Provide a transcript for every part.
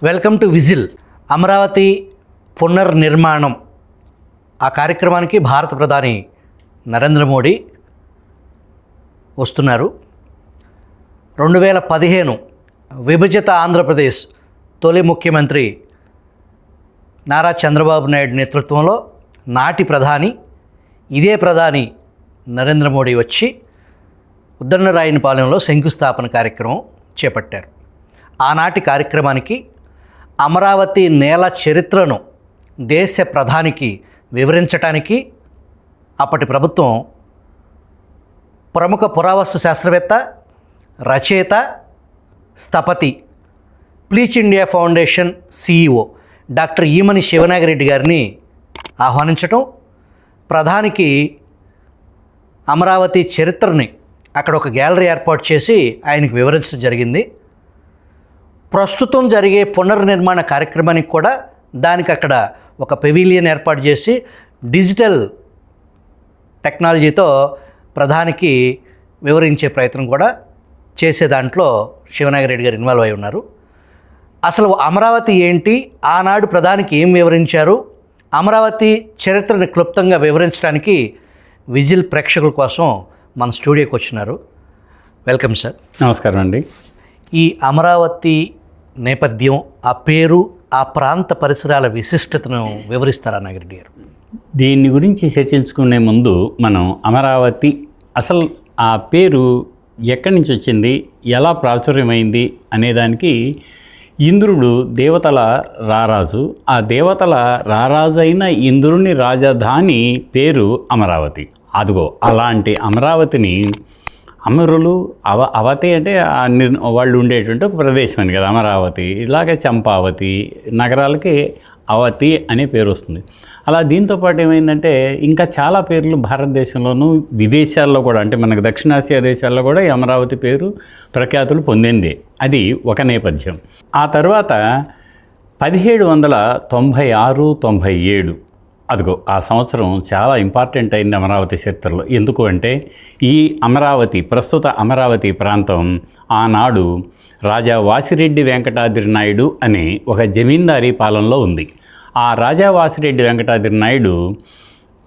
Welcome to whistle. Amaravati పునర్నిర్మాణం ఆ కార్యక్రమానికి భారత ప్రధాని నరేంద్ర మోడీ వస్తున్నారు. 2015 విభజిత ఆంధ్రప్రదేశ్ తొలి ముఖ్యమంత్రి నారా చంద్రబాబు నాయుడు నేతృత్వంలో నాటి ప్రధాని ఇదే ప్రధాని నరేంద్ర మోడీ వచ్చి ఉద్దరణరాయనిపాలెంలో శంకుస్థాపన కార్యక్రమం చేపట్టారు. ఆనాటి కార్యక్రమానికి అమరావతి నేల చరిత్రను దేశ ప్రధానికి వివరించడానికి అప్పటి ప్రభుత్వం ప్రముఖ పురావస్తు శాస్త్రవేత్త, రచయిత, స్థపతి, Pleach India Foundation CEO doctor Emani Sivanagireddy గారిని ఆహ్వానించటం, ప్రధానికి అమరావతి చరిత్రని అక్కడ ఒక గ్యాలరీ ఏర్పాటు చేసి ఆయనకు వివరించడం జరిగింది. ప్రస్తుతం జరిగే పునర్నిర్మాణ కార్యక్రమానికి కూడా దానికి అక్కడ ఒక పెవిలియన్ ఏర్పాటు చేసి డిజిటల్ టెక్నాలజీతో ప్రధానికి వివరించే ప్రయత్నం కూడా చేసే దాంట్లో శివనాగిరెడ్డి గారు ఇన్వాల్వ్ అయి ఉన్నారు. అసలు అమరావతి ఏంటి, ఆనాడు ప్రధానికి ఏం వివరించారు, అమరావతి చరిత్రను క్లుప్తంగా వివరించడానికి విజిల్ ప్రేక్షకుల కోసం మన స్టూడియోకి వచ్చినారు. Welcome sir. నమస్కారం అండి. ఈ అమరావతి నేపథ్యం, ఆ పేరు, ఆ ప్రాంత పరిసరాల విశిష్టతను వివరిస్తారా నాగిరెడ్డి గారు? దీని గురించి చర్చించుకునే ముందు మనం అమరావతి అసలు ఆ పేరు ఎక్కడి నుంచి వచ్చింది, ఎలా ప్రాచుర్యమైంది అనేదానికి ఇంద్రుడు దేవతల రారాజు, ఆ దేవతల రారాజు అయిన ఇంద్రుని రాజధాని పేరు అమరావతి. అదిగో అలాంటి అమరావతిని అమరులు అవతి అంటే వాళ్ళు ఉండేటువంటి ఒక ప్రదేశం అని కదా అమరావతి. ఇలాగే చంపావతి నగరాలకి అవతి అనే పేరు వస్తుంది. అలా దీంతోపాటు ఏమైందంటే ఇంకా చాలా పేర్లు భారతదేశంలోనూ విదేశాల్లో కూడా, అంటే మనకు దక్షిణాసియా దేశాల్లో కూడా ఈ అమరావతి పేరు ప్రఖ్యాతులు పొందింది. అది ఒక నేపథ్యం. ఆ తర్వాత 1796-97 అదిగో ఆ సంవత్సరం చాలా ఇంపార్టెంట్ అయింది అమరావతి చరిత్రలో. ఎందుకు అంటే ఈ అమరావతి, ప్రస్తుత అమరావతి ప్రాంతం ఆనాడు రాజా వాసిరెడ్డి వెంకటాద్రి నాయుడు అనే ఒక జమీందారీ పాలనలో ఉంది. ఆ రాజా వాసిరెడ్డి వెంకటాద్రి నాయుడు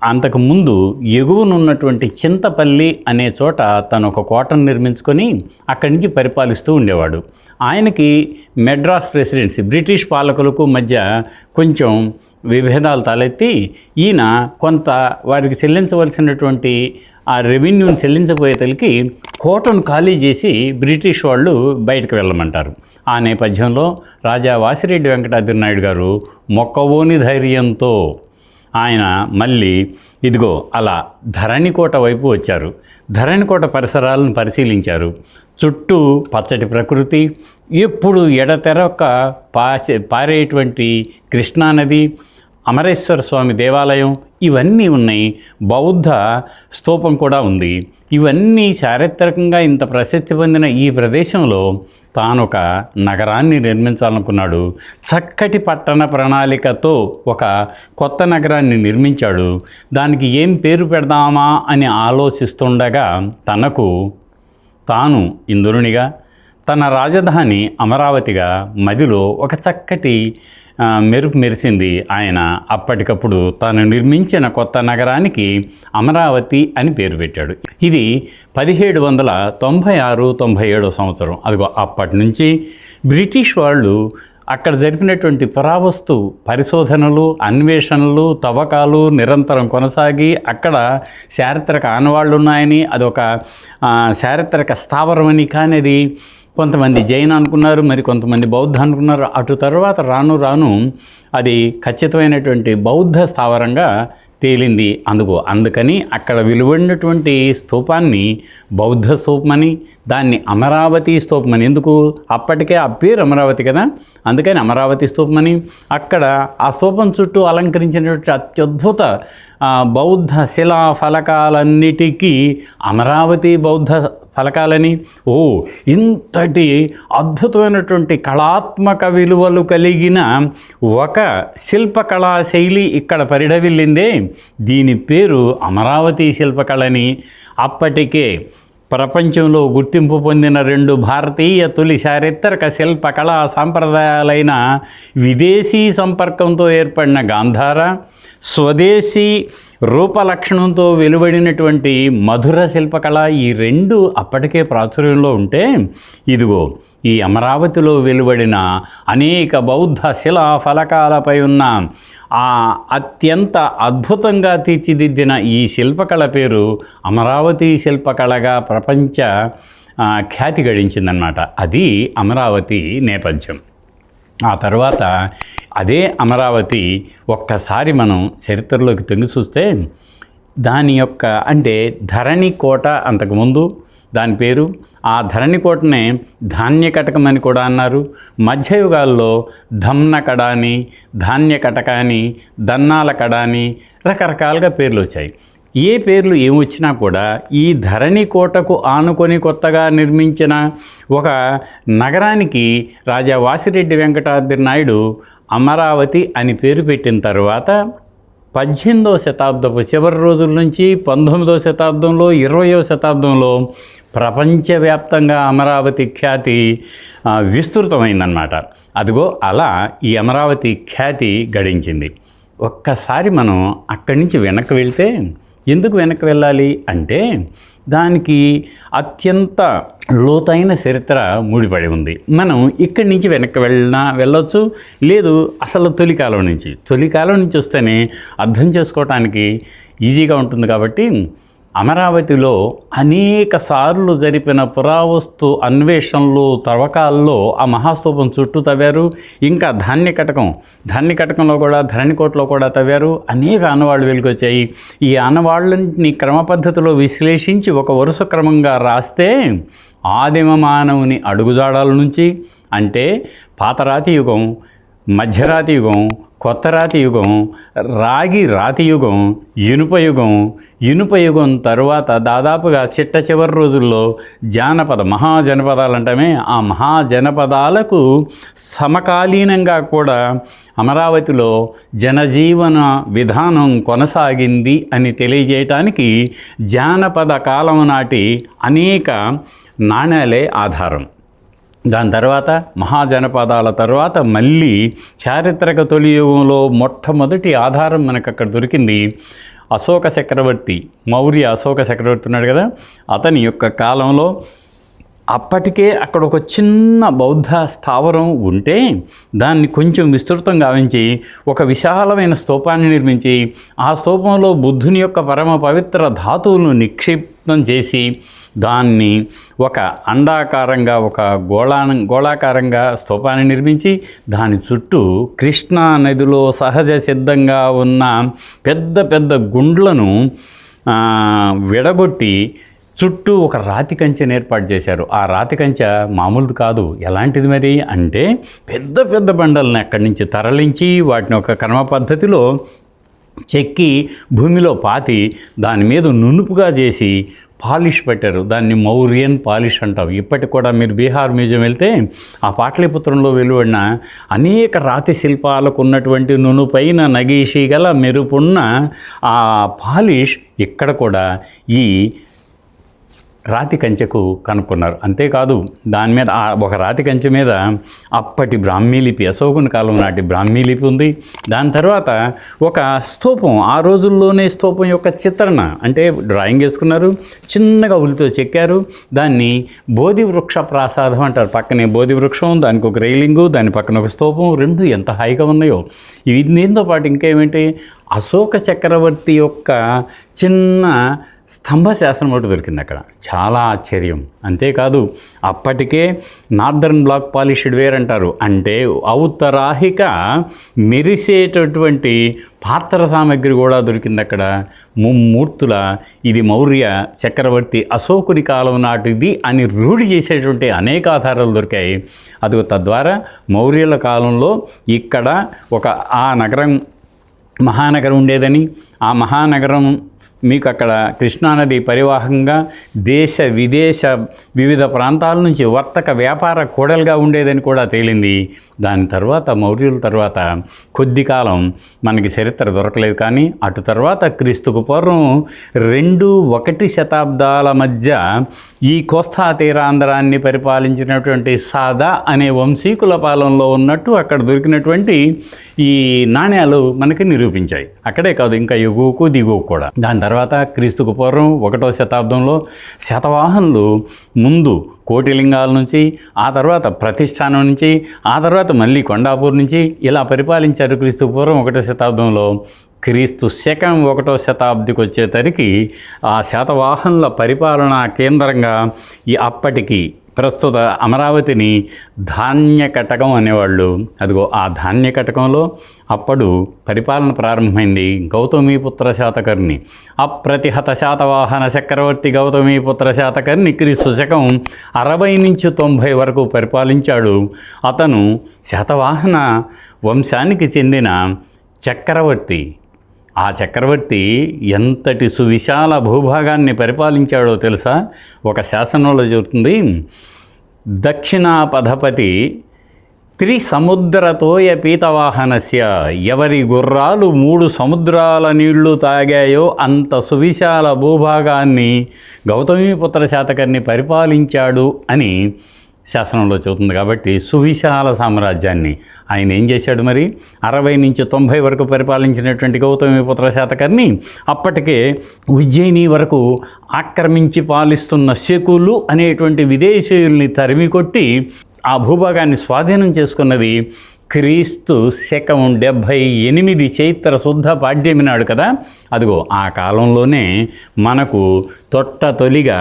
అంతకుముందు ఎగువనున్నటువంటి చింతపల్లి అనే చోట తను ఒక కోటను నిర్మించుకొని అక్కడి నుంచి పరిపాలిస్తూ ఉండేవాడు. ఆయనకి మెడ్రాస్ ప్రెసిడెన్సీ, బ్రిటిష్ పాలకులకు మధ్య కొంచెం విభేదాలు తలెత్తి ఈయన కొంత వారికి చెల్లించవలసినటువంటి ఆ రెవెన్యూని చెల్లించబోయేతలకి కోటను ఖాళీ చేసి బ్రిటిష్ వాళ్ళు బయటకు వెళ్ళమంటారు. ఆ నేపథ్యంలో రాజా వాసిరెడ్డి వెంకటాద్రి నాయుడు గారు మొక్కవోని ధైర్యంతో ఆయన మళ్ళీ ఇదిగో అలా ధరణికోట వైపు వచ్చారు. ధరణికోట పరిసరాలను పరిశీలించారు. చుట్టూ పచ్చటి ప్రకృతి, ఎప్పుడు ఎడతెరక పారేటువంటి కృష్ణానది, అమరేశ్వర స్వామి దేవాలయం ఇవన్నీ ఉన్నాయి. బౌద్ధ స్తూపం కూడా ఉంది. ఇవన్నీ చారిత్రకంగా ఇంత ప్రసిద్ధి పొందిన ఈ ప్రదేశంలో తాను ఒక నగరాన్ని నిర్మించాలనుకున్నాడు. చక్కటి పట్టణ ప్రణాళికతో ఒక కొత్త నగరాన్ని నిర్మించాడు. దానికి ఏం పేరు పెడదామా అని ఆలోచిస్తుండగా తాను ఇంద్రునిగా, తన రాజధాని అమరావతిగా మదిలో ఒక చక్కటి మెరుపు మెరిసింది. ఆయన అప్పటికప్పుడు తాను నిర్మించిన కొత్త నగరానికి అమరావతి అని పేరు పెట్టాడు. ఇది 1796-97 సంవత్సరం. అదిగో అప్పటి నుంచి బ్రిటిష్ వాళ్ళు అక్కడ జరిపినటువంటి పురావస్తు పరిశోధనలు, అన్వేషణలు, తవ్వకాలు నిరంతరం కొనసాగి అక్కడ చారిత్రక ఆనవాళ్ళు ఉన్నాయని, అదొక చారిత్రక స్థావరమని, కానీ అది కొంతమంది జైన్ అనుకున్నారు, మరి కొంతమంది బౌద్ధ అనుకున్నారు. అటు తర్వాత రాను రాను అది ఖచ్చితమైనటువంటి బౌద్ధ స్థావరంగా తేలింది. అందుకని అక్కడ విలువడినటువంటి స్తూపాన్ని బౌద్ధ స్తూపమని, దాన్ని అమరావతి స్తూపమని, ఎందుకు అప్పటికే ఆ పేరు అమరావతి కదా, అందుకని అమరావతి స్తూపమని, అక్కడ ఆ స్తూపం చుట్టూ అలంకరించినటువంటి అత్యద్భుత బౌద్ధ శిలా ఫలకాలన్నిటికీ అమరావతి బౌద్ధ ఫలకాలని, ఇంతటి అద్భుతమైనటువంటి కళాత్మక విలువలు కలిగిన ఒక శిల్పకళా శైలి ఇక్కడ పరిఢవిల్లిందే, దీని పేరు అమరావతి శిల్పకళని అప్పటికే ప్రపంచంలో గుర్తింపు పొందిన 2 భారతీయ తొలి చారిత్రక శిల్ప కళా సాంప్రదాయాలైన విదేశీ సంపర్కంతో ఏర్పడిన గాంధార, స్వదేశీ రూపలక్షణంతో వెలువడినటువంటి మధుర శిల్పకళ, ఈ 2 అప్పటికే ప్రాచుర్యంలో ఉంటే, ఇదిగో ఈ అమరావతిలో వెలువడిన అనేక బౌద్ధ శిలా ఫలకాలపై ఉన్న ఆ అత్యంత అద్భుతంగా తీర్చిదిద్దిన ఈ శిల్పకళ పేరు అమరావతి శిల్పకళగా ప్రపంచ ఖ్యాతి గడించిందనమాట. అది అమరావతి నేపథ్యం. ఆ తర్వాత అదే అమరావతి ఒక్కసారి మనం చరిత్రలోకి తొంగి చూస్తే దాని యొక్క అంటే ధరణి కోట అంతకుముందు దాని పేరు. ఆ ధరణికోటనే ధాన్యకటకం అని కూడా అన్నారు. మధ్యయుగాల్లో ధమ్న కడ అని, ధాన్య కటక అని, దన్నాల కడ అని రకరకాలుగా పేర్లు వచ్చాయి. ఏ పేర్లు ఏమొచ్చినా కూడా ఈ ధరణికోటకు ఆనుకొని కొత్తగా నిర్మించిన ఒక నగరానికి రాజా వాసిరెడ్డి వెంకటాద్రి నాయుడు అమరావతి అని పేరు పెట్టిన తర్వాత 18వ శతాబ్దపు చివరి రోజుల నుంచి 19వ శతాబ్దంలో 20వ శతాబ్దంలో ప్రపంచవ్యాప్తంగా అమరావతి ఖ్యాతి విస్తృతమైందన్నమాట. అదిగో అలా ఈ అమరావతి ఖ్యాతి గడించింది. ఒక్కసారి మనం అక్కడి నుంచి వెనక్కి వెళ్తే, ఎందుకు వెనక్కి వెళ్ళాలి అంటే దానికి అత్యంత లోతైన చరిత్ర ముడిపడి ఉంది. మనం ఇక్కడి నుంచి వెనక్కి వెళ్ళొచ్చు, లేదు అసలు తొలికాలం నుంచి వస్తేనే అర్థం చేసుకోవటానికి ఈజీగా ఉంటుంది. కాబట్టి అమరావతిలో అనేక సార్లు జరిపిన పురావస్తు అన్వేషణలు, తవ్వకాల్లో ఆ మహాస్తూపం చుట్టూ తవ్వారు. ఇంకా ధాన్యకటకంలో కూడా ధరణికోటలో కూడా తవ్వారు. అనేక ఆనవాళ్ళు వెలుగొచ్చాయి. ఈ ఆనవాళ్ళని క్రమ పద్ధతిలో విశ్లేషించి ఒక వరుస క్రమంగా రాస్తే ఆదిమ మానవుని అడుగుజాడల నుంచి, అంటే పాతరాతి యుగం, మధ్యరాతి యుగం, కొత్త రాతి యుగం, రాతి యుగం, ఇనుప యుగం తరువాత దాదాపుగా చిట్ట చివరి రోజుల్లో మహాజనపదాలు అంటామే, ఆ మహాజనపదాలకు సమకాలీనంగా కూడా అమరావతిలో జనజీవన విధానం కొనసాగింది అని తెలియజేయటానికి జానపద కాలం నాటి అనేక నాణేలే ఆధారం. దాని తర్వాత మహాజనపదాల తర్వాత మళ్ళీ చారిత్రక తొలి యుగంలో మొట్టమొదటి ఆధారం మనకు అక్కడ దొరికింది. అశోక చక్రవర్తి, మౌర్య అశోక చక్రవర్తి ఉన్నాడు కదా, అతని యొక్క కాలంలో అప్పటికే అక్కడ ఒక చిన్న బౌద్ధ స్థావరం ఉంటే దాన్ని కొంచెం విస్తృతం గావించి ఒక విశాలమైన స్తూపాన్ని నిర్మించి ఆ స్తూపంలో బుద్ధుని యొక్క పరమ పవిత్ర ధాతువులను నిక్షిప్తం చేసి దాన్ని ఒక అండాకారంగా, ఒక గోళాకారంగా స్తూపాన్ని నిర్మించి దాని చుట్టూ కృష్ణా నదిలో సహజ సిద్ధంగా ఉన్న పెద్ద పెద్ద గుండ్లను విడగొట్టి చుట్టూ ఒక రాతి కంచెను ఏర్పాటు చేశారు. ఆ రాతి కంచె మామూలుది కాదు. ఎలాంటిది మరి అంటే పెద్ద పెద్ద బండలను అక్కడి నుంచి తరలించి వాటిని ఒక క్రమ పద్ధతిలో చెక్కి భూమిలో పాతి దాని మీద నునుపుగా చేసి పాలిష్ పెట్టారు. దాన్ని మౌర్యన్ పాలిష్ అంటాం. ఇప్పటికి కూడా మీరు బీహార్ మ్యూజియం వెళ్తే ఆ పాటలీపుత్రంలో వెలువడిన అనేక రాతి శిల్పాలకు ఉన్నటువంటి నునుపైన నగీషి గల మెరుపున్న ఆ పాలిష్ ఇక్కడ కూడా ఈ రాతి కంచెకు కనుక్కున్నారు. అంతేకాదు దాని మీద ఒక రాతి కంచె మీద అప్పటి బ్రాహ్మీలిపి, అశోకుని కాలం నాటి బ్రాహ్మీలిపి ఉంది. దాని తర్వాత ఒక స్తూపం, ఆ రోజుల్లోనే స్తూపం యొక్క చిత్రణ అంటే డ్రాయింగ్ వేసుకున్నారు, చిన్నగా ఉలితో చెక్కారు. దాన్ని బోధి వృక్ష ప్రాసాదం అంటారు. పక్కనే బోధి వృక్షం, దానికి ఒక రైలింగు, దాని పక్కన ఒక స్తూపం, రెండు ఎంత హాయిగా ఉన్నాయో. ఇవి దీంతో పాటు ఇంకేమిటి, అశోక చక్రవర్తి యొక్క చిన్న స్తంభ శాసనం ఒకటి దొరికింది అక్కడ. చాలా ఆశ్చర్యం. అంతేకాదు అప్పటికే నార్దర్న్ బ్లాక్ పాలిష్డ్ వేర్ అంటారు, అంటే ఔత్తరాహిక మెరిసేటటువంటి పాత్ర సామగ్రి కూడా దొరికింది అక్కడ. ముమ్మూర్తుల ఇది మౌర్య చక్రవర్తి అశోకుని కాలం నాటిది అని రూఢి చేసేటువంటి అనేక ఆధారాలు దొరికాయి. అది తద్వారా మౌర్యుల కాలంలో ఇక్కడ ఒక ఆ నగరం మహానగరం ఉండేదని, ఆ మహానగరం మీకు అక్కడ కృష్ణానది పరివాహంగా దేశ విదేశ వివిధ ప్రాంతాల నుంచి వర్తక వ్యాపార కూడలుగా ఉండేదని కూడా తేలింది. దాని తర్వాత మౌర్యుల తర్వాత కొద్ది కాలం మనకి చరిత్ర దొరకలేదు, కానీ అటు తర్వాత క్రీస్తుకు పూర్వం 2-1 శతాబ్దాల మధ్య ఈ కోస్తా తీరాంధ్రాన్ని పరిపాలించినటువంటి సాదా అనే వంశీకుల పాలనలో ఉన్నట్టు అక్కడ దొరికినటువంటి ఈ నాణ్యాలు మనకి నిరూపించాయి. అక్కడే కాదు, ఇంకా ఎగువకు దిగువకు కూడా. దాని తర్వాత క్రీస్తుకు పూర్వం 1వ శతాబ్దంలో శాతవాహనులు ముందు కోటిలింగాల నుంచి, ఆ తర్వాత ప్రతిష్టానం నుంచి, ఆ తర్వాత మళ్ళీ కొండాపూర్ నుంచి ఇలా పరిపాలించారు. క్రీస్తుకు పూర్వం 1వ శతాబ్దంలో. క్రీస్తు శకం 1వ శతాబ్దికి వచ్చేసరికి ఆ శాతవాహనుల పరిపాలనా కేంద్రంగా ఈ అప్పటికి ప్రస్తుత అమరావతిని ధాన్య కటకం అనేవాళ్ళు. అదిగో ఆ ధాన్య కటకంలో అప్పుడు పరిపాలన ప్రారంభమైంది. గౌతమీపుత్ర శాతకర్ణి, అప్రతిహత శాతవాహన చక్రవర్తి గౌతమీపుత్ర శాతకర్ణి క్రీస్తు శకం 60 నుంచి 90 వరకు పరిపాలించాడు. అతను శాతవాహన వంశానికి చెందిన చక్రవర్తి. ఆ చక్రవర్తి ఎంతటి సువిశాల భూభాగాన్ని పరిపాలించాడో తెలుసా? ఒక శాసనంలో చెబుతుంది, దక్షిణాపధపతి త్రిసముద్రతోయ పీతవాహనస్య, ఎవరి గుర్రాలు 3 సముద్రాల నీళ్లు తాగాయో అంత సువిశాల భూభాగాన్ని గౌతమీపుత్ర శాతకర్ణి పరిపాలించాడు అని శాసనంలో చెబుతుంది. కాబట్టి సువిశాల సామ్రాజ్యాన్ని ఆయన ఏం చేశాడు మరి? 60 నుంచి 90 వరకు పరిపాలించినటువంటి గౌతమీపుత్ర శాతకర్ణి అప్పటికే ఉజ్జయిని వరకు ఆక్రమించి పాలిస్తున్న శకులు అనేటువంటి విదేశీయుల్ని తరిమి కొట్టి ఆ భూభాగాన్ని స్వాధీనం చేసుకున్నది క్రీస్తు శకం 78 చైత్ర శుద్ధ పాడ్యమి నాడు కదా. అదిగో ఆ కాలంలోనే మనకు తొలిగా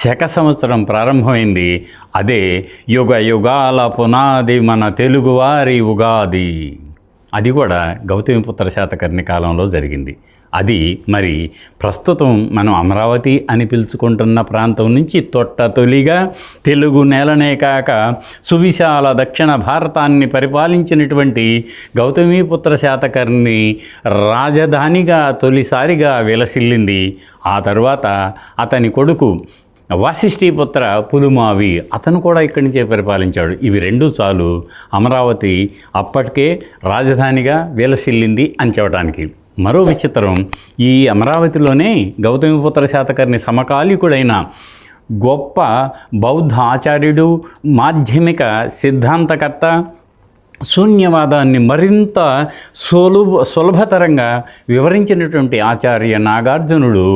శక సంవత్సరం ప్రారంభమైంది. అదే యుగ యుగాల పునాది మన తెలుగువారి ఉగాది. అది కూడా గౌతమీపుత్ర శాతకర్ణి కాలంలో జరిగింది. అది మరి ప్రస్తుతం మనం అమరావతి అని పిలుచుకుంటున్న ప్రాంతం నుంచి తొలిగా తెలుగు నేలనే కాక సువిశాల దక్షిణ భారతాన్ని పరిపాలించినటువంటి గౌతమీపుత్ర శాతకర్ణి రాజధానిగా తొలిసారిగా విలసిల్లింది. ఆ తర్వాత అతని కొడుకు వాసిష్ఠీపుత్ర పులుమావి, అతను కూడా ఇక్కడి నుంచే పరిపాలించాడు. ఇవి 2 చాలు అమరావతి అప్పటికే రాజధానిగా విలసిల్లింది అని చెప్పడానికి. మరో విచిత్రం, ఈ అమరావతిలోనే గౌతమీపుత్ర శాతకర్ణి సమకాలీకుడైన గొప్ప బౌద్ధ ఆచార్యుడు, మాధ్యమిక సిద్ధాంతకర్త, శూన్యవాదాన్ని మరింత సులభతరంగా వివరించినటువంటి ఆచార్య నాగార్జునుడు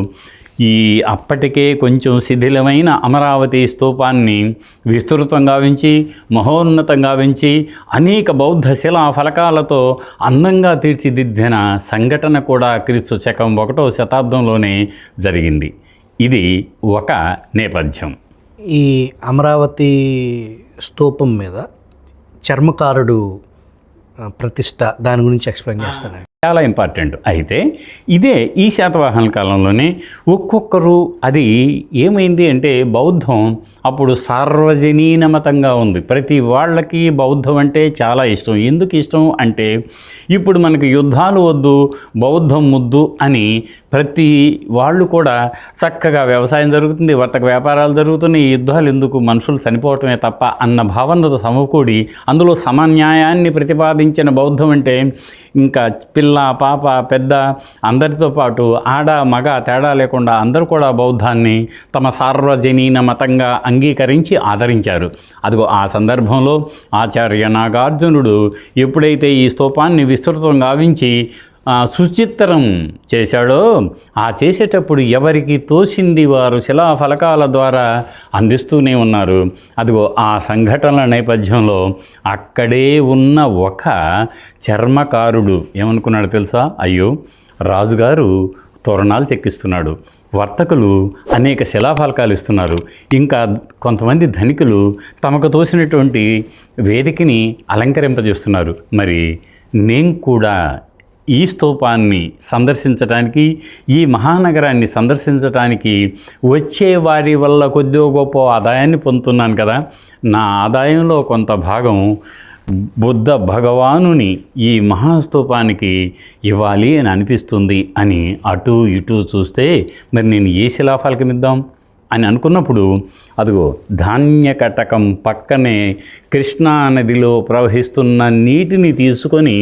ఈ అప్పటికే కొంచెం శిథిలమైన అమరావతి స్తూపాన్ని విస్తృతంగా పెంచి మహోన్నతంగా పెంచి అనేక బౌద్ధ శిలా ఫలకాలతో అందంగా తీర్చిదిద్దిన సంఘటన కూడా క్రీస్తు శకం 1వ శతాబ్దంలోనే జరిగింది. ఇది ఒక నేపథ్యం. ఈ అమరావతి స్తూపం మీద చర్మకారుడు ప్రతిష్ట, దాని గురించి ఎక్స్ప్లెయిన్ చేస్తాను. చాలా ఇంపార్టెంట్. అయితే ఇదే ఈ శాతవాహన కాలంలోనే ఒక్కొక్కరు, అది ఏమైంది అంటే బౌద్ధం అప్పుడు సార్వజనీన మతంగా ఉంది. ప్రతి వాళ్ళకి బౌద్ధం అంటే చాలా ఇష్టం. ఎందుకు ఇష్టం అంటే ఇప్పుడు మనకి యుద్ధాలు వద్దు, బౌద్ధం ముద్దు అని ప్రతి వాళ్ళు కూడా చక్కగా వ్యవసాయం జరుగుతుంది, వర్తక వ్యాపారాలు జరుగుతున్నాయి, ఈ యుద్ధాలు ఎందుకు, మనుషులు చనిపోవటమే తప్ప అన్న భావనతో సమకూడి అందులో సమన్యాయాన్ని ప్రతిపాదించిన బౌద్ధం అంటే ఇంకా పిల్ల పాప పెద్ద అందరితో పాటు ఆడ మగ తేడా లేకుండా అందరూ కూడా బౌద్ధాన్ని తమ సార్వజనీన మతంగా అంగీకరించి ఆదరించారు. అదిగో ఆ సందర్భంలో ఆచార్య నాగార్జునుడు ఎప్పుడైతే ఈ స్తూపాన్ని విస్తృతం గావించి సుచిత్రం చేశాడో, ఆ చేసేటప్పుడు ఎవరికి తోచింది వారు శిలాఫలకాల ద్వారా అందిస్తూనే ఉన్నారు. అదిగో ఆ సంఘటనల నేపథ్యంలో అక్కడే ఉన్న ఒక చర్మకారుడు ఏమనుకున్నాడు తెలుసా? అయ్యో, రాజుగారు తోరణాలు చెక్కిస్తున్నాడు, వర్తకులు అనేక శిలాఫలకాలు ఇస్తున్నారు, ఇంకా కొంతమంది ధనికులు తమకు తోసినటువంటి వేదికని అలంకరింపజేస్తున్నారు, మరి నేను కూడా ఈ స్తూపాన్ని సందర్శించడానికి, ఈ మహానగరాన్ని సందర్శించడానికి వచ్చే వారి వల్ల కొద్దిగా గొప్ప ఆదాయాన్ని పొందుతున్నాను కదా, నా ఆదాయంలో కొంత భాగం బుద్ధ భగవానుని ఈ మహాస్తూపానికి ఇవ్వాలి అని అనిపిస్తుంది అని అటు ఇటు చూస్తే మరి నేను ఏ శిలాఫలకం ఇద్దాం అని అనుకున్నప్పుడు అదిగో ధాన్యకటకం పక్కనే కృష్ణా నదిలో ప్రవహిస్తున్న నీటిని తీసుకొని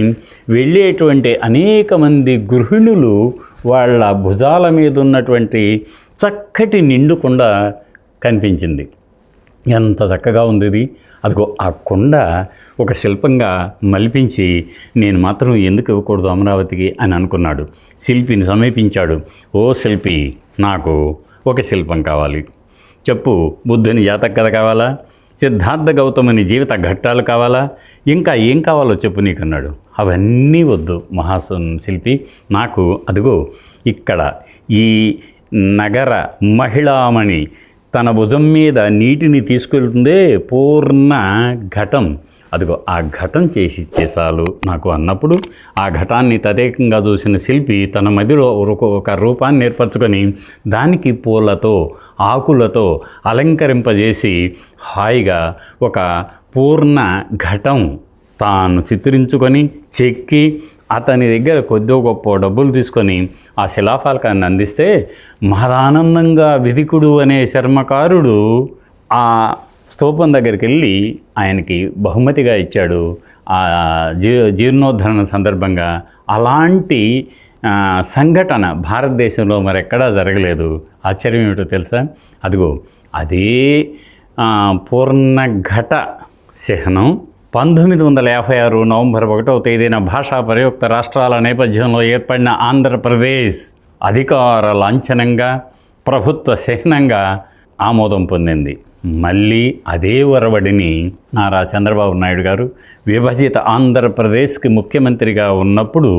వెళ్ళేటువంటి అనేక మంది గృహిణులు వాళ్ళ భుజాల మీద ఉన్నటువంటి చక్కటి నిండు కుండ కనిపించింది. ఎంత చక్కగా ఉంది ఇది. అదిగో ఆ కొండ ఒక శిల్పంగా మలిపించి నేను మాత్రం ఎందుకు ఇవ్వకూడదు అమరావతికి అని అనుకున్నాడు. శిల్పిని సమీపించాడు. ఓ శిల్పి, నాకు ఒక శిల్పం కావాలి. చెప్పు, బుద్ధుని జాతక కథ కావాలా, సిద్ధార్థ గౌతముని జీవిత ఘట్టాలు కావాలా, ఇంకా ఏం కావాలో చెప్పు నీకన్నాడు. అవన్నీ వద్దు శిల్పి, నాకు అదిగో ఇక్కడ ఈ నగర మహిళామణి తన భుజం మీద నీటిని తీసుకెళ్తుందే పూర్ణ ఘటం, అదిగో ఆ ఘటం చేసి ఇచ్చేసాలు నాకు అన్నప్పుడు ఆ ఘటాన్ని తదేకంగా చూసిన శిల్పి తన మదిలో ఒక రూపాన్ని ఏర్పరచుకొని దానికి పూలతో ఆకులతో అలంకరింపజేసి హాయిగా ఒక పూర్ణ ఘటం తాను చిత్రించుకొని చెక్కి అతని దగ్గర కొద్దో గొప్ప డబ్బులు తీసుకొని ఆ శిలాఫలకాన్ని అందిస్తే మహదానందంగా విదికుడు అనే చర్మకారుడు ఆ స్తూపం దగ్గరికి వెళ్ళి ఆయనకి బహుమతిగా ఇచ్చాడు ఆ జీర్ణోద్ధరణ సందర్భంగా. అలాంటి సంఘటన భారతదేశంలో మరెక్కడా జరగలేదు. ఆశ్చర్యం ఏమిటో తెలుసా, అదిగో అదే పూర్ణఘట చిహ్నం 1956 నవంబర్ 1వ తేదీన భాషా ప్రయుక్త రాష్ట్రాల నేపథ్యంలో ఏర్పడిన ఆంధ్రప్రదేశ్ అధికార లాంఛనంగా ప్రభుత్వ చిహ్నంగా ఆమోదం పొందింది. మళ్ళీ అదే ఒరవడిని నారా చంద్రబాబు నాయుడు గారు విభజిత ఆంధ్రప్రదేశ్కి ముఖ్యమంత్రిగా ఉన్నప్పుడు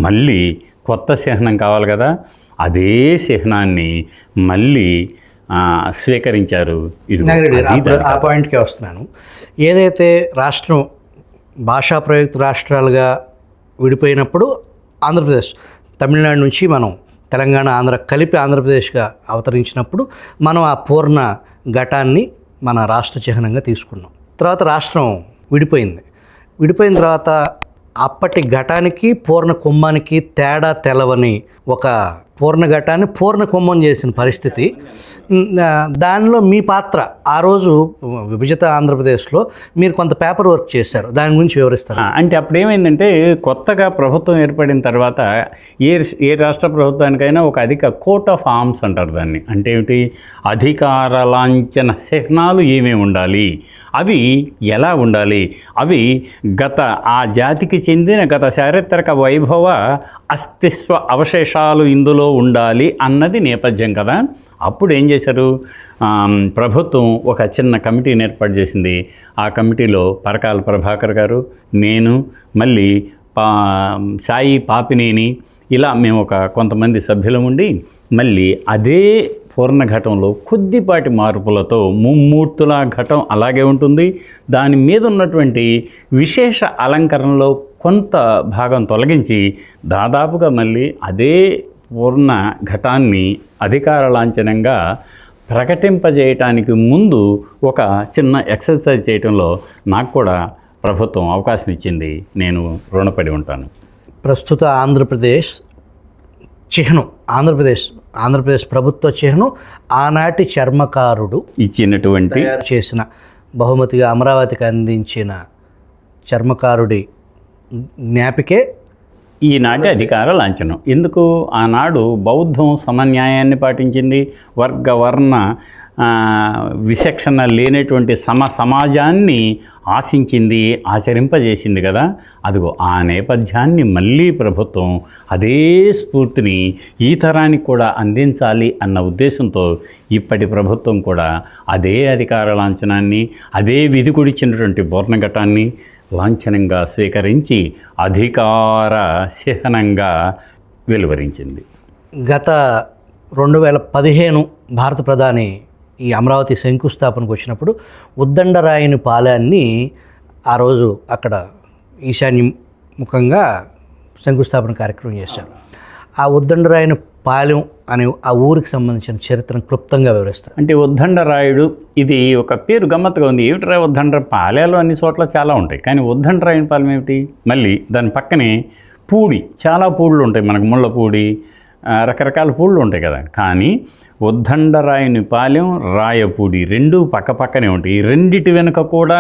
మళ్ళీ కొత్త చిహ్నం కావాలి కదా, అదే చిహ్నాన్ని మళ్ళీ స్వీకరించారు. ఆ పాయింట్కే వస్తున్నాను. ఏదైతే రాష్ట్రం భాషా ప్రయుక్త రాష్ట్రాలుగా విడిపోయినప్పుడు ఆంధ్రప్రదేశ్, తమిళనాడు నుంచి మనం తెలంగాణ ఆంధ్ర కలిపి ఆంధ్రప్రదేశ్గా అవతరించినప్పుడు మనం ఆ పూర్ణ ఘటాన్ని మన రాష్ట్ర చిహ్నంగా తీసుకున్నాం. తర్వాత రాష్ట్రం విడిపోయింది. విడిపోయిన తర్వాత అప్పటి ఘటానికి పూర్ణ కుంభానికి తేడా తెలవని ఒక పూర్ణ ఘటాన్ని పూర్ణ కుంభం చేసిన పరిస్థితి. దానిలో మీ పాత్ర ఆ రోజు విభజిత ఆంధ్రప్రదేశ్లో మీరు కొంత పేపర్ వర్క్ చేశారు, దాని గురించి వివరిస్తారు. అంటే అప్పుడు ఏమైందంటే కొత్తగా ప్రభుత్వం ఏర్పడిన తర్వాత ఏ రాష్ట్ర ప్రభుత్వానికైనా ఒక అధిక కోట్ ఆఫ్ ఆర్మ్స్ అంటారు దాన్ని. అంటే ఏమిటి, అధికార లాంఛన చిహ్నాలు ఏమేమి ఉండాలి, అవి ఎలా ఉండాలి, అవి ఆ జాతికి చెందిన గత చారిత్రక వైభవ అస్తిత్వ అవశేషాలు ఇందులో ఉండాలి అన్నది నేపథ్యం కదా. అప్పుడు ఏం చేశారు, ప్రభుత్వం ఒక చిన్న కమిటీని ఏర్పాటు చేసింది. ఆ కమిటీలో పరకాల ప్రభాకర్ గారు, నేను, మళ్ళీ సాయి పాపినేని, ఇలా మేము కొంతమంది సభ్యులం ఉండి మళ్ళీ అదే పూర్ణ ఘటంలో కొద్దిపాటి మార్పులతో ముమ్మూర్తుల ఘటం అలాగే ఉంటుంది. దాని మీద ఉన్నటువంటి విశేష అలంకరణలో కొంత భాగం తొలగించి దాదాపుగా మళ్ళీ అదే పూర్ణ ఘటాన్ని అధికార లాంఛనంగా ప్రకటింపజేయటానికి ముందు ఒక చిన్న ఎక్సర్సైజ్ చేయడంలో నాకు కూడా ప్రభుత్వం అవకాశం ఇచ్చింది. నేను రుణపడి ఉంటాను. ప్రస్తుత ఆంధ్రప్రదేశ్ చిహ్నం, ఆంధ్రప్రదేశ్ ప్రభుత్వ చిహ్నం ఆనాటి చర్మకారుడు ఇచ్చినటువంటి తయారు చేసిన బహుమతిగా అమరావతికి అందించిన చర్మకారుడి జ్ఞాపికే ఈనాటి అధికార లాంఛనం. ఎందుకు, ఆనాడు బౌద్ధం సమన్యాయాన్ని పాటించింది, వర్గ వర్ణ విచక్షణ లేనటువంటి సమాజాన్ని ఆశించింది, ఆచరింపజేసింది కదా. అదిగో ఆ నేపథ్యాన్ని మళ్ళీ ప్రభుత్వం అదే స్ఫూర్తిని ఈ తరానికి కూడా అందించాలి అన్న ఉద్దేశంతో ఇప్పటి ప్రభుత్వం కూడా అదే అధికార లాంఛనాన్ని, అదే విధికుడిచ్చినటువంటి పూర్ణఘటాన్ని లాంఛనంగా స్వీకరించి అధికార చిహ్నంగా వెలువరించింది. గత 2015 భారత ప్రధాని ఈ అమరావతి శంకుస్థాపనకు వచ్చినప్పుడు ఉద్దండరాయుని పాలెన్ని ఆ రోజు అక్కడ ఈశాన్యముఖంగా శంకుస్థాపన కార్యక్రమం చేశారు. ఆ ఉద్దండరాయుని పాలెం అనే ఆ ఊరికి సంబంధించిన చరిత్రను క్లుప్తంగా వివరిస్తారు. అంటే ఉద్దండరాయుడు ఇది ఒక పేరు గమ్మత్తుగా ఉంది. ఏమిట్రా ఉద్దండ పాలెలు అన్ని చోట్ల చాలా ఉంటాయి, కానీ ఉద్దండరాయుని పాలెం ఏమిటి? మళ్ళీ దాని పక్కనే పూడి, చాలా పూళ్ళు ఉంటాయి మనకు, ముళ్ళపూడి, రకరకాల పూళ్ళు ఉంటాయి కదా. కానీ ఉద్దండరాయుని పాలెం, రాయపూడి రెండు పక్క పక్కనే ఉంటాయి. ఈ రెండిటి వెనుక కూడా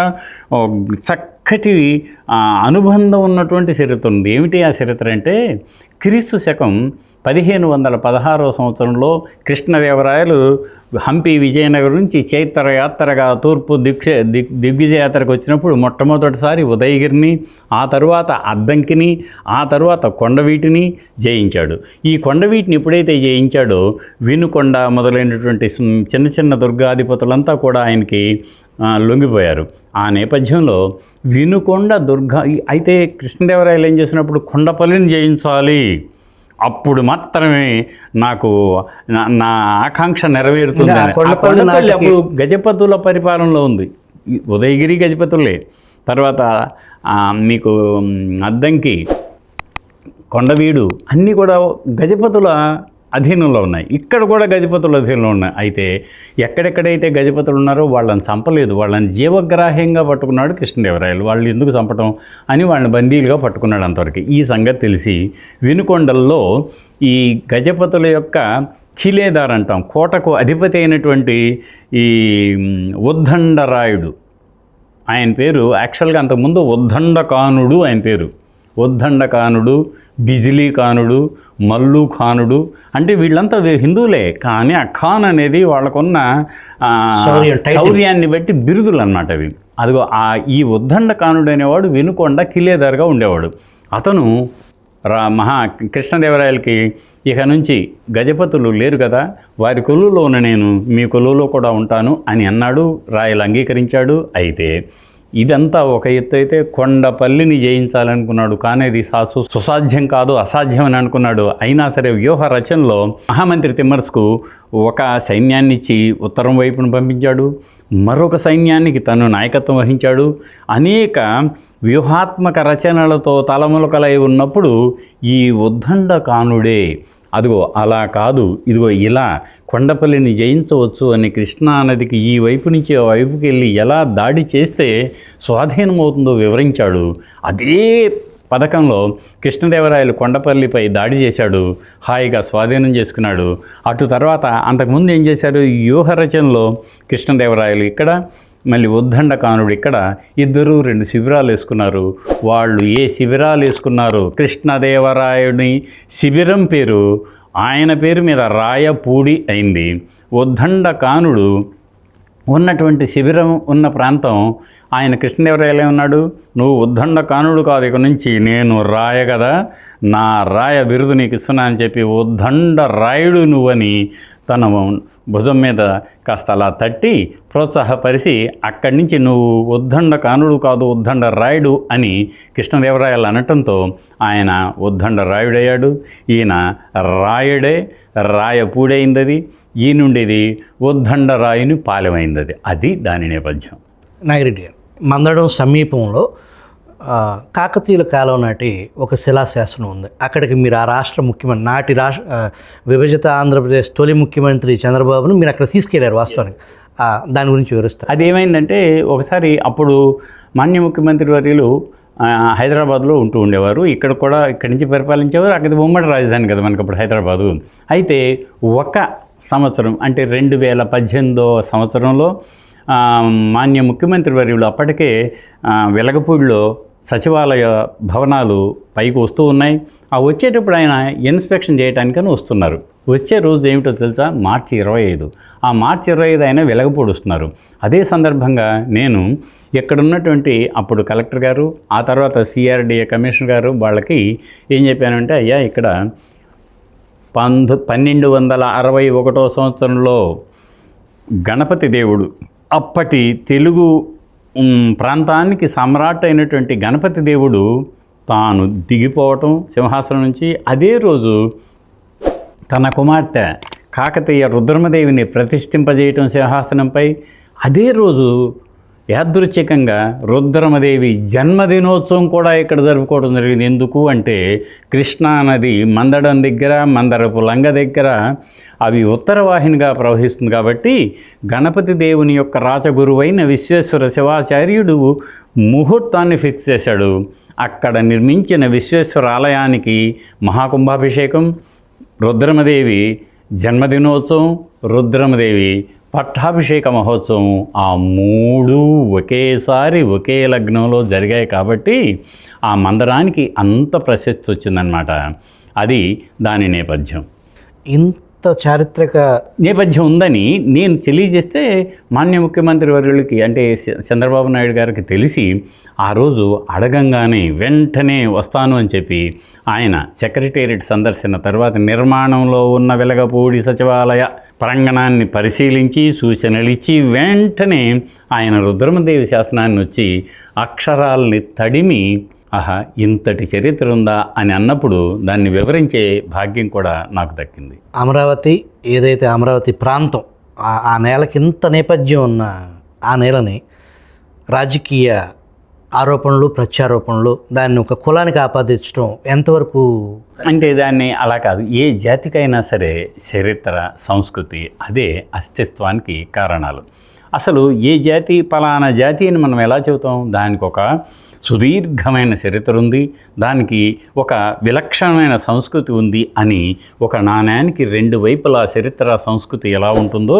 చక్కటి అనుబంధం ఉన్నటువంటి చరిత్ర ఉంది. ఏమిటి ఆ చరిత్ర అంటే, క్రీస్తు శకం 1516 సంవత్సరంలో కృష్ణదేవరాయలు హంపి విజయనగరం నుంచి చైత్రయాత్రగా తూర్పు దిగ్విజయాత్రకు వచ్చినప్పుడు మొట్టమొదటిసారి ఉదయగిరిని, ఆ తరువాత అద్దంకిని, ఆ తరువాత కొండవీటిని జయించాడు. ఈ కొండవీటిని ఎప్పుడైతే జయించాడో వినుకొండ మొదలైనటువంటి చిన్న చిన్న దుర్గాధిపతులంతా కూడా ఆయనకి లొంగిపోయారు. ఆ నేపథ్యంలో వినుకొండ అయితే కృష్ణదేవరాయలు ఏం చేసినప్పుడు కొండపల్లిని జయించాలి, అప్పుడు మాత్రమే నాకు నా ఆకాంక్ష నెరవేరుతుంది. కొండపల్లి అప్పుడు గజపతుల పరిపాలనలో ఉంది. ఉదయగిరి గజపతులే, తర్వాత మీకు అద్దంకి, కొండవీడు అన్నీ కూడా గజపతుల అధీనంలో ఉన్నాయి. ఇక్కడ కూడా గజపతుల అధీనంలో ఉన్నాయి. అయితే ఎక్కడెక్కడైతే గజపతులు ఉన్నారో వాళ్ళని చంపలేదు, వాళ్ళని జీవగ్రాహ్యంగా పట్టుకున్నాడు కృష్ణదేవరాయలు. వాళ్ళు ఎందుకు చంపటం అని వాళ్ళని బందీలుగా పట్టుకున్నాడు. అంతవరకు ఈ సంగతి తెలిసి వినుకొండల్లో ఈ గజపతుల యొక్క ఖిలేదార్ అంటాం, కోటకు అధిపతి అయినటువంటి ఈ ఉద్దండరాయుడు, ఆయన పేరు యాక్చువల్గా అంతకుముందు ఉద్దండకానుడు ఆయన పేరు. ఉద్దండకానుడు, బిజిలీ ఖానుడు, మల్లు ఖానుడు, అంటే వీళ్ళంతా హిందువులే, కానీ ఆ ఖాన్ అనేది వాళ్ళకున్న శౌర్యాన్ని బట్టి బిరుదులు అన్నమాట అవి. అదిగో ఈ ఉద్దండకానుడు అనేవాడు వినుకొండ కిలేదారుగా ఉండేవాడు. అతను కృష్ణదేవరాయలకి ఇక నుంచి గజపతులు లేరు కదా, వారి కొలువులో ఉన్న నేను మీ కొలువులో కూడా ఉంటాను అని అన్నాడు. రాయలు అంగీకరించాడు. అయితే ఇదంతా ఒక ఎత్తు అయితే కొండపల్లిని జయించాలనుకున్నాడు, కానీ అది సుసాధ్యం కాదు, అసాధ్యం అని అనుకున్నాడు. అయినా సరే వ్యూహ రచనలో మహామంత్రి తిమ్మర్స్కు ఒక సైన్యాన్ని ఇచ్చి ఉత్తరం వైపును పంపించాడు, మరొక సైన్యానికి తను నాయకత్వం వహించాడు. అనేక వ్యూహాత్మక రచనలతో తలములకలై ఉన్నప్పుడు ఈ ఉద్దండకానుడే అదిగో అలా కాదు, ఇదిగో ఇలా కొండపల్లిని జయించవచ్చు అని కృష్ణా నదికి ఈ వైపు నుంచి ఆ వైపుకి వెళ్ళి ఎలా దాడి చేస్తే స్వాధీనమవుతుందో వివరించాడు. అదే పథకంలో కృష్ణదేవరాయలు కొండపల్లిపై దాడి చేశాడు, హాయిగా స్వాధీనం చేసుకున్నాడు. అటు తర్వాత అంతకుముందు ఏం చేశారు, వ్యూహ రచనలో కృష్ణదేవరాయలు ఇక్కడ, మళ్ళీ ఉద్దండకానుడు ఇక్కడ, ఇద్దరు 2 శిబిరాలు వేసుకున్నారు. వాళ్ళు ఏ శిబిరాలు వేసుకున్నారు, కృష్ణదేవరాయుని శిబిరం పేరు ఆయన పేరు మీద రాయపూడి అయింది. ఉద్దండకానుడు ఉన్నటువంటి శిబిరం ఉన్న ప్రాంతం ఆయన కృష్ణదేవరాయలు ఏమన్నాడు, నువ్వు ఉద్దండకానుడు కాదు, ఇక నుంచి నేను రాయ కదా, నా రాయ బిరుదు నీకు ఇస్తున్నా అని చెప్పి ఉద్దండరాయుడు నువ్వని తన భుజం మీద కాస్త అలా తట్టి ప్రోత్సాహపరిచి అక్కడి నుంచి నువ్వు ఉద్దండకానుడు కాదు ఉద్దండరాయుడు అని కృష్ణదేవరాయలు అనటంతో ఆయన ఉద్దండరాయుడయ్యాడు. ఈయన రాయుడే రాయపూడైంది, ఈ నుండిది ఉద్దండరాయుని పాలెమైంది. అది దాని నేపథ్యం. నాగిరెడ్డి గారు, మందడం సమీపంలో కాకతీయుల కాలం నాటి ఒక శిలాశాసనం ఉంది. అక్కడికి మీరు ఆ రాష్ట్ర ముఖ్యమంత్రి, నాటి విభజిత ఆంధ్రప్రదేశ్ తొలి ముఖ్యమంత్రి చంద్రబాబును మీరు అక్కడ తీసుకెళ్లారు. వాస్తవానికి దాని గురించి వివరిస్తారు. అది ఏమైందంటే, ఒకసారి అప్పుడు మాన్య ముఖ్యమంత్రి వర్యులు హైదరాబాద్లో ఉంటూ ఉండేవారు. ఇక్కడి నుంచి పరిపాలించేవారు. అక్కడ ఉమ్మడి రాజధాని కదా మనకు అప్పుడు హైదరాబాదు. అయితే ఒక సంవత్సరం అంటే 2018 సంవత్సరంలో మాన్య ముఖ్యమంత్రి వర్యులు అప్పటికే వెలగపూడిలో సచివాలయ భవనాలు పైకి వస్తూ ఉన్నాయి. ఆ వచ్చేటప్పుడు ఆయన ఇన్స్పెక్షన్ చేయడానికని వస్తున్నారు. వచ్చే రోజు ఏమిటో తెలుసా, మార్చి 25. ఆ మార్చి 25 ఆయన వెలగపూడి వస్తున్నారు. అదే సందర్భంగా నేను ఎక్కడున్నటువంటి అప్పుడు కలెక్టర్ గారు, ఆ తర్వాత CRDA కమిషనర్ గారు వాళ్ళకి ఏం చెప్పానంటే, అయ్యా ఇక్కడ 1261 సంవత్సరంలో గణపతి దేవుడు, అప్పటి తెలుగు ప్రాంతానికి సమ్రాట్ అయినటువంటి గణపతి దేవుడు తాను దిగిపోవటం సింహాసనం నుంచి, అదే రోజు తన కుమార్తె కాకతీయ రుద్రమదేవిని ప్రతిష్ఠింపజేయటం సింహాసనంపై, అదే రోజు యాదృచ్ఛికంగా రుద్రమదేవి జన్మదినోత్సవం కూడా ఇక్కడ జరుపుకోవడం జరిగింది. ఎందుకు అంటే కృష్ణానది మందడం దగ్గర, మందరపు లంగ దగ్గర అవి ఉత్తరవాహినిగా ప్రవహిస్తుంది కాబట్టి గణపతి దేవుని యొక్క రాచగురువైన విశ్వేశ్వర శివాచార్యుడు ముహూర్తాన్ని ఫిక్స్ చేశాడు. అక్కడ నిర్మించిన విశ్వేశ్వర ఆలయానికి మహాకుంభాభిషేకం, రుద్రమదేవి జన్మదినోత్సవం, రుద్రమదేవి పట్టాభిషేక మహోత్సవం, ఆ మూడు ఒకేసారి ఒకే లగ్నంలో జరిగాయి కాబట్టి ఆ మందరానికి అంత ప్రసిద్ధి వచ్చిందనమాట. అది దాని నేపథ్యం. ఇంత చారిత్రక నేపథ్యం ఉందని నేను తెలియజేస్తే మాన్య ముఖ్యమంత్రి వర్యులకి అంటే చంద్రబాబు నాయుడు గారికి తెలిసి ఆ రోజు అడగంగానే వెంటనే వస్తాను అని చెప్పి ఆయన సెక్రటేరియట్ సందర్శన తర్వాత నిర్మాణంలో ఉన్న వెలగపూడి సచివాలయ ప్రాంగణాన్ని పరిశీలించి సూచనలు ఇచ్చి వెంటనే ఆయన రుద్రమదేవి శాసనాన్ని వచ్చి అక్షరాల్ని తడిమి ఆహా ఇంతటి చరిత్ర ఉందా అని అన్నప్పుడు దాన్ని వివరించే భాగ్యం కూడా నాకు దక్కింది. అమరావతి ఏదైతే అమరావతి ప్రాంతం ఆ నేలకి ఇంత నేపథ్యం ఉన్న ఆ నేలని రాజకీయ ఆరోపణలు ప్రత్యారోపణలు దాన్ని ఒక కులానికి ఆపాదించడం ఎంతవరకు? అంటే దాన్ని అలా కాదు, ఏ జాతికైనా సరే చరిత్ర సంస్కృతి అదే అస్తిత్వానికి కారణాలు. అసలు ఏ జాతి పలానా జాతి అని మనం ఎలా చెబుతాం? దానికి ఒక సుదీర్ఘమైన చరిత్ర ఉంది, దానికి ఒక విలక్షణమైన సంస్కృతి ఉంది అని ఒక నాణ్యానికి రెండు వైపులా చరిత్ర సంస్కృతి ఎలా ఉంటుందో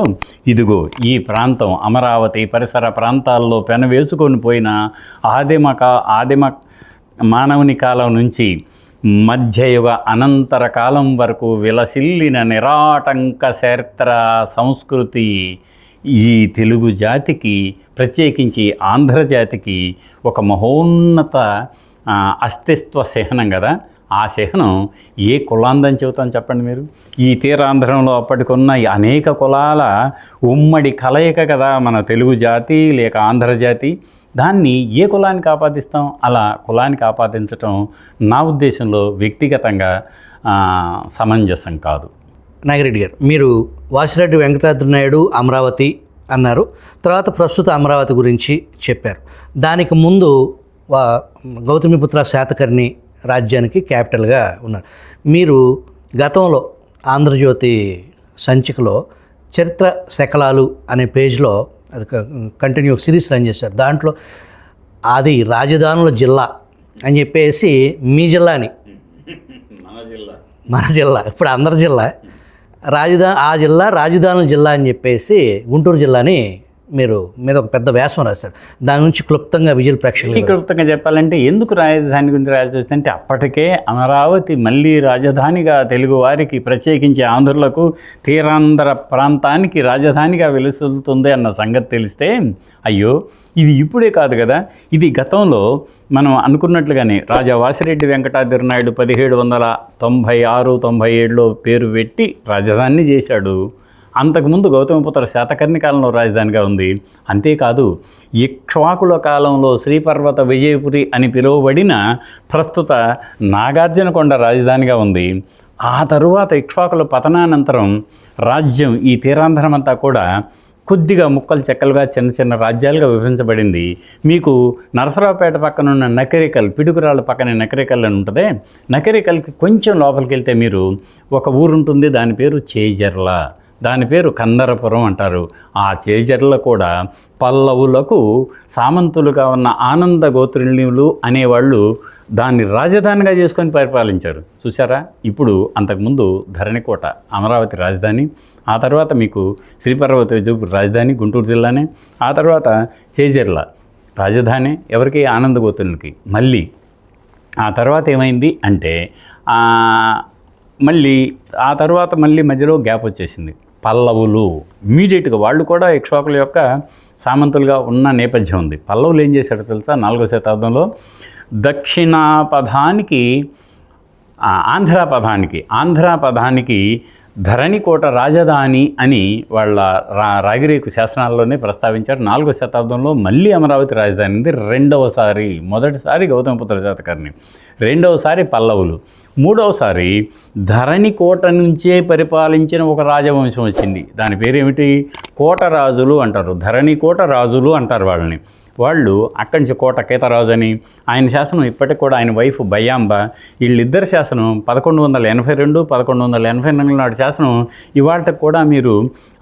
ఇదిగో ఈ ప్రాంతం అమరావతి పరిసర ప్రాంతాల్లో పెనవేసుకొని పోయిన ఆదిమ మానవుని కాలం నుంచి మధ్యయుగ అనంతర కాలం వరకు విలసిల్లిన నిరాటంక చరిత్ర సంస్కృతి ఈ తెలుగు జాతికి ప్రత్యేకించి ఆంధ్రజాతికి ఒక మహోన్నత అస్తిత్వ చిహ్నం కదా. ఆ చిహ్నం ఏ కులాందని చెబుతాను చెప్పండి మీరు? ఈ తీరాంధ్రంలో అప్పటికున్న అనేక కులాల ఉమ్మడి కలయిక కదా మన తెలుగు జాతి లేక ఆంధ్రజాతి. దాన్ని ఏ కులానికి ఆపాదిస్తాం? అలా కులానికి ఆపాదించటం నా ఉద్దేశంలో వ్యక్తిగతంగా సమంజసం కాదు. నాగిరెడ్డి గారు, మీరు వాసిరెడ్డి వెంకటాద్రి నాయుడు అమరావతి అన్నారు, తర్వాత ప్రస్తుత అమరావతి గురించి చెప్పారు. దానికి ముందు గౌతమిపుత్ర శాతకర్ణి రాజ్యానికి క్యాపిటల్గా ఉన్నారు. మీరు గతంలో ఆంధ్రజ్యోతి సంచికలో చరిత్ర శకలాలు అనే పేజ్లో అది కంటిన్యూ సిరీస్ రన్ చేశారు. దాంట్లో అది రాజధానుల జిల్లా అని చెప్పేసి మీ జిల్లాని మన జిల్లా ఇప్పుడు అందరి జిల్లా రాజధానుల జిల్లా అని చెప్పేసి గుంటూరు జిల్లాని మీరు మీద ఒక పెద్ద వ్యాసం రాశారు. దాని నుంచి క్లుప్తంగా విజువల్ ప్రేక్షకులు క్లుప్తంగా చెప్పాలంటే ఎందుకు రాజధాని గురించి రాయాల్సి వస్తుందంటే అప్పటికే అమరావతి మళ్ళీ రాజధానిగా తెలుగు వారికి ప్రత్యేకించి ఆంధ్రులకు తీరాంధ్ర ప్రాంతానికి రాజధానిగా వెలుస్తుంది అన్న సంగతి తెలిస్తే అయ్యో ఇది ఇప్పుడే కాదు కదా, ఇది గతంలో మనం అనుకున్నట్లుగానే రాజా వాసిరెడ్డి వెంకటాద్రి నాయుడు 1796-97లో పేరు పెట్టి రాజధానిని చేశాడు. అంతకుముందు గౌతమిపుత్ర శాతకర్ణి కాలంలో రాజధానిగా ఉంది. అంతేకాదు ఇక్ష్వాకుల కాలంలో శ్రీపర్వత విజయపురి అని పిలువబడిన ప్రస్తుత నాగార్జునకొండ రాజధానిగా ఉంది. ఆ తరువాత ఇక్ష్వాకుల పతనానంతరం రాజ్యం ఈ తీరాంధ్రమంతా కూడా కొద్దిగా ముక్కలు చెక్కలుగా చిన్న చిన్న రాజ్యాలుగా విభజించబడింది. మీకు నరసరావుపేట పక్కన ఉన్న నకరికల్, పిడుగురాళ్ళ పక్కన నకరికల్ అని ఉంటుంది. నకరికల్కి కొంచెం లోపలికి వెళ్తే మీరు ఒక ఊరు ఉంటుంది, దాని పేరు చేజర్ల, దాని పేరు కందరపురం అంటారు. ఆ చేజర్ల కూడా పల్లవులకు సామంతులుగా ఉన్న ఆనంద గోత్రులు అనేవాళ్ళు దాన్ని రాజధానిగా చేసుకొని పరిపాలించారు. చూసారా? ఇప్పుడు అంతకుముందు ధరణికోట అమరావతి రాజధాని, ఆ తర్వాత మీకు శ్రీపర్వత విజయపురి రాజధాని గుంటూరు జిల్లానే, ఆ తర్వాత చేజర్ల రాజధాని ఎవరికి? ఆనంద గోత్రులకి. మళ్ళీ ఆ తర్వాత ఏమైంది అంటే ఆ తర్వాత మధ్యలో గ్యాప్ వచ్చేసింది. పల్లవులు ఇమీడియట్గా వాళ్ళు కూడా ఇక్ష్వాకుల యొక్క సామంతులుగా ఉన్న నేపథ్యం ఉంది. పల్లవులు ఏం చేశారో తెలుసా? 4వ శతాబ్దంలో దక్షిణాపథానికి ఆంధ్రాపథానికి ధరణికోట రాజధాని అని వాళ్ళ రాగిరేకు శాసనాల్లోనే ప్రస్తావించారు. 4వ శతాబ్దంలో మళ్ళీ అమరావతి రాజధాని ఉంది రెండవసారి. మొదటిసారి గౌతమపుత్ర శాతకర్ణి, రెండవసారి పల్లవులు, మూడవసారి ధరణికోట నుంచే పరిపాలించిన ఒక రాజవంశం వచ్చింది. దాని పేరేమిటి? కోటరాజులు అంటారు. ధరణికోట రాజులు అంటారు వాళ్ళని. వాళ్ళు అక్కడి నుంచి కోట కేతరాజు అని, ఆయన శాసనం ఇప్పటికి కూడా ఆయన వైఫ్ బయ్యాంబ, వీళ్ళిద్దరి శాసనం 1182, 1184 నాటి శాసనం ఇవాళకి కూడా మీరు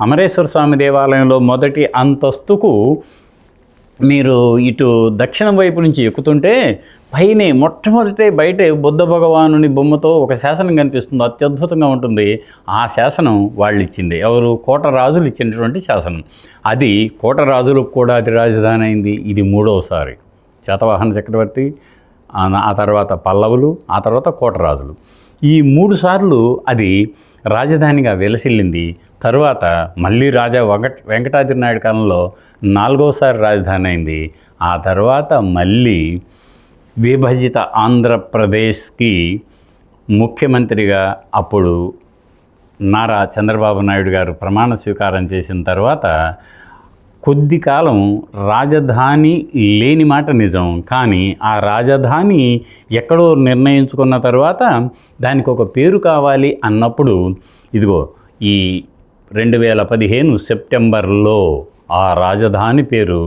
అమరేశ్వర స్వామి దేవాలయంలో మొదటి అంతస్తుకు మీరు ఇటు దక్షిణం వైపు నుంచి ఎక్కుతుంటే పైనే మొట్టమొదటి బయటే బుద్ధ భగవానుని బొమ్మతో ఒక శాసనం కనిపిస్తుంది, అత్యద్భుతంగా ఉంటుంది. ఆ శాసనం వాళ్ళు ఇచ్చింది. ఎవరు? కోటరాజులు ఇచ్చినటువంటి శాసనం. అది కోటరాజులకు కూడా అది రాజధాని అయింది. ఇది మూడవసారి. శాతవాహన చక్రవర్తి, ఆ తర్వాత పల్లవులు, ఆ తర్వాత కోటరాజులు. ఈ 3 సార్లు అది రాజధానిగా వెలసిల్లింది. తరువాత మళ్ళీ రాజా వెంకటాద్రి నాయుడు కాలంలో 4వసారి రాజధాని అయింది. ఆ తర్వాత మళ్ళీ విభజిత ఆంధ్రప్రదేశ్కి ముఖ్యమంత్రిగా అప్పుడు నారా చంద్రబాబు నాయుడు గారు ప్రమాణ స్వీకారం చేసిన తర్వాత కొద్ది కాలం రాజధాని లేని మాట నిజం. కానీ ఆ రాజధాని ఎక్కడో నిర్ణయించుకున్న తర్వాత దానికి ఒక పేరు కావాలి అన్నప్పుడు ఇదిగో ఈ 2015 సెప్టెంబర్లో ఆ రాజధాని పేరు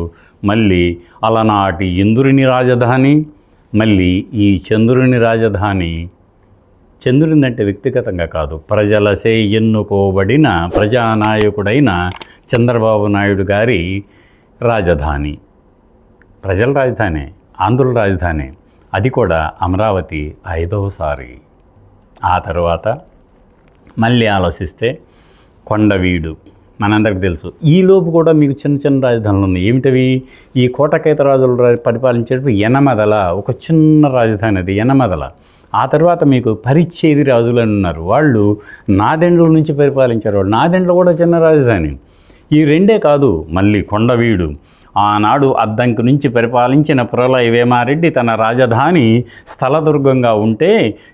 మళ్ళీ అలనాటి ఇంద్రుని రాజధాని, మళ్ళీ ఈ చంద్రుని రాజధాని. చంద్రుని అంటే వ్యక్తిగతంగా కాదు, ప్రజలసే ఎన్నుకోబడిన ప్రజానాయకుడైన చంద్రబాబు నాయుడు గారి రాజధాని. ప్రజల రాజధాని, ఆంధ్రుల రాజధాని. అది కూడా అమరావతి 5వసారి. ఆ తర్వాత మళ్ళీ ఆలోచిస్తే కొండవీడు మనందరికి తెలుసు. ఈలోపు కూడా మీకు చిన్న చిన్న రాజధానులు ఉన్నాయి. ఏమిటవి? ఈ కోటకేతరాజులు పరిపాలించేటప్పుడు యనమదల ఒక చిన్న రాజధాని, అది యనమదల. ఆ తర్వాత మీకు పరిచ్ఛేది రాజులు అని ఉన్నారు. వాళ్ళు నాదెండ్ల నుంచి పరిపాలించారు. వాళ్ళు నాదెండ్ల కూడా చిన్న రాజధాని. ఈ రెండే కాదు, మళ్ళీ కొండవీడు. ఆనాడు అద్దంకి నుంచి పరిపాలించిన పురలయ వేమారెడ్డి తన రాజధాని స్థలదుర్గంగా ఉంటే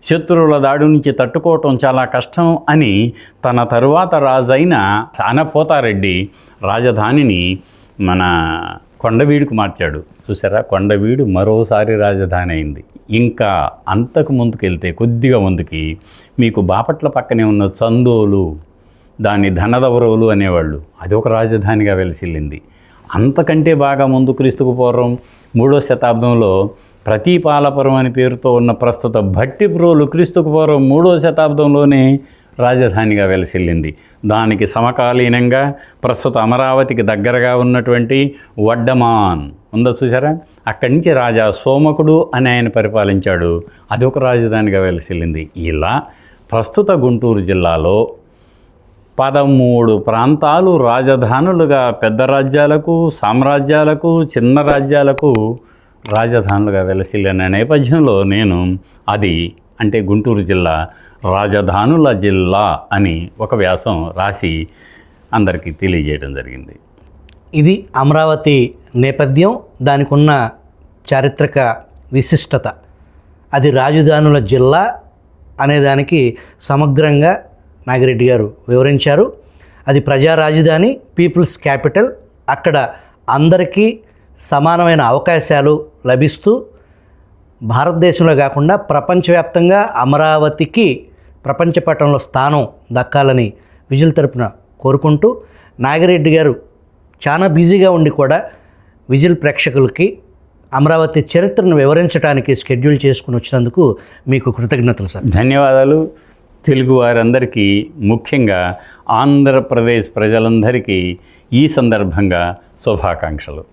శత్రువుల దాడి నుంచి తట్టుకోవటం చాలా కష్టం అని తన తరువాత రాజైన అనపోతారెడ్డి రాజధానిని మన కొండవీడుకు మార్చాడు. చూసారా, కొండవీడు మరోసారి రాజధాని అయింది. ఇంకా అంతకు ముందుకెళ్తే కొద్దిగా ముందుకి మీకు బాపట్ల పక్కనే ఉన్న చందోలు, దాన్ని ధనదవరోలు అనేవాళ్ళు, అది ఒక రాజధానిగా వెలసిల్లింది. అంతకంటే బాగా ముందు క్రీస్తుకు పూర్వం 3వ శతాబ్దంలో ప్రతీపాలపురం అని పేరుతో ఉన్న ప్రస్తుత భట్టిప్రోలు క్రీస్తుకు పూర్వం 3వ శతాబ్దంలోనే రాజధానిగా వెలసిల్లింది. దానికి సమకాలీనంగా ప్రస్తుత అమరావతికి దగ్గరగా ఉన్నటువంటి వడ్డమాన్ ఉందో చూసారా, అక్కడి నుంచి రాజా సోమకుడు అని ఆయన పరిపాలించాడు. అది ఒక రాజధానిగా వెలసిల్లింది. ఇలా ప్రస్తుత గుంటూరు జిల్లాలో 13 ప్రాంతాలు రాజధానులుగా పెద్ద రాజ్యాలకు, సామ్రాజ్యాలకు, చిన్న రాజ్యాలకు రాజధానులుగా వెలసిల్లిన నేపథ్యంలో నేను అది అంటే గుంటూరు జిల్లా రాజధానుల జిల్లా అని ఒక వ్యాసం రాసి అందరికీ తెలియజేయడం జరిగింది. ఇది అమరావతి నేపథ్యం, దానికి ఉన్న చారిత్రక విశిష్టత. అది రాజధానుల జిల్లా అనేదానికి సమగ్రంగా నాగిరెడ్డి గారు వివరించారు. అది ప్రజా రాజధాని, పీపుల్స్ క్యాపిటల్. అక్కడ అందరికీ సమానమైన అవకాశాలు లభిస్తూ భారతదేశంలో కాకుండా ప్రపంచవ్యాప్తంగా అమరావతికి ప్రపంచ పటంలో స్థానం దక్కాలని విజిల్ తరపున కోరుకుంటూ, నాగిరెడ్డి గారు చాలా బిజీగా ఉండి కూడా విజిల్ ప్రేక్షకులకి అమరావతి చరిత్రను వివరించడానికి షెడ్యూల్ చేసుకుని వచ్చినందుకు మీకు కృతజ్ఞతలు సార్. ధన్యవాదాలు. తెలుగు వారందరికీ, ముఖ్యంగా ఆంధ్రప్రదేశ్ ప్రజలందరికీ ఈ సందర్భంగా శుభాకాంక్షలు.